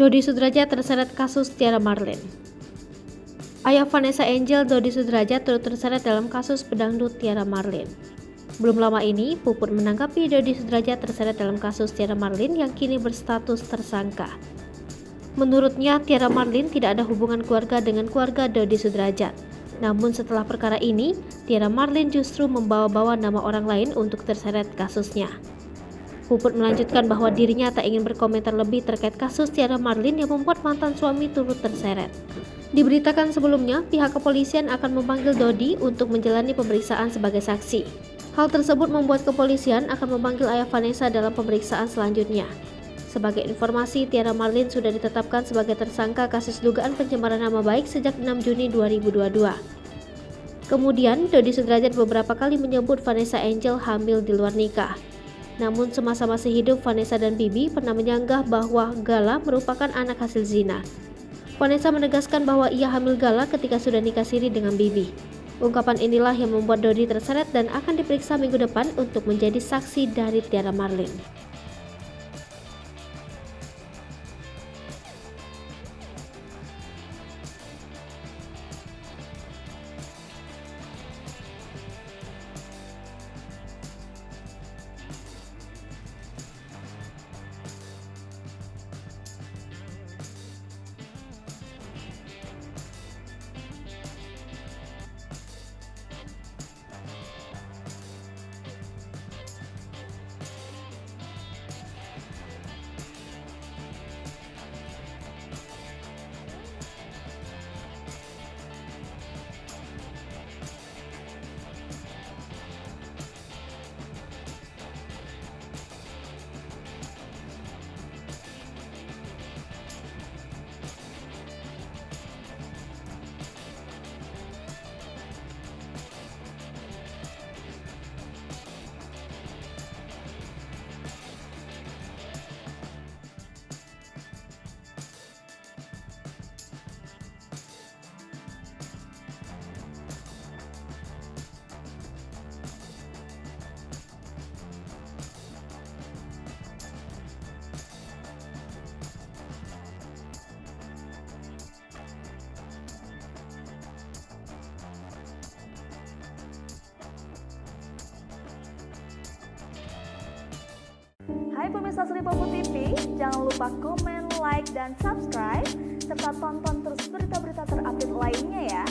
Dodi Sudrajat terseret kasus Tiara Marlin. Ayah Vanessa Angel, Dodi Sudrajat, turut terseret dalam kasus pedangdut Tiara Marlin. Belum lama ini, Puput menanggapi Dodi Sudrajat terseret dalam kasus Tiara Marlin yang kini berstatus tersangka. Menurutnya, Tiara Marlin tidak ada hubungan keluarga dengan keluarga Dodi Sudrajat. Namun setelah perkara ini, Tiara Marlin justru membawa-bawa nama orang lain untuk terseret kasusnya. Puput melanjutkan bahwa dirinya tak ingin berkomentar lebih terkait kasus Tiara Marlin yang membuat mantan suami turut terseret. Diberitakan sebelumnya, pihak kepolisian akan memanggil Dodi untuk menjalani pemeriksaan sebagai saksi. Hal tersebut membuat kepolisian akan memanggil ayah Vanessa dalam pemeriksaan selanjutnya. Sebagai informasi, Tiara Marlin sudah ditetapkan sebagai tersangka kasus dugaan pencemaran nama baik sejak 6 Juni 2022. Kemudian, Dodi Sudrajat beberapa kali menyebut Vanessa Angel hamil di luar nikah. Namun semasa masih hidup, Vanessa dan Bibi pernah menyanggah bahwa Gala merupakan anak hasil zina. Vanessa menegaskan bahwa ia hamil Gala ketika sudah nikah siri dengan Bibi. Ungkapan inilah yang membuat Dodi terseret dan akan diperiksa minggu depan untuk menjadi saksi dari Tiara Marlin. Hai pemirsa Sri Popo TV, jangan lupa komen, like, dan subscribe, serta tonton terus berita-berita terupdate lainnya ya.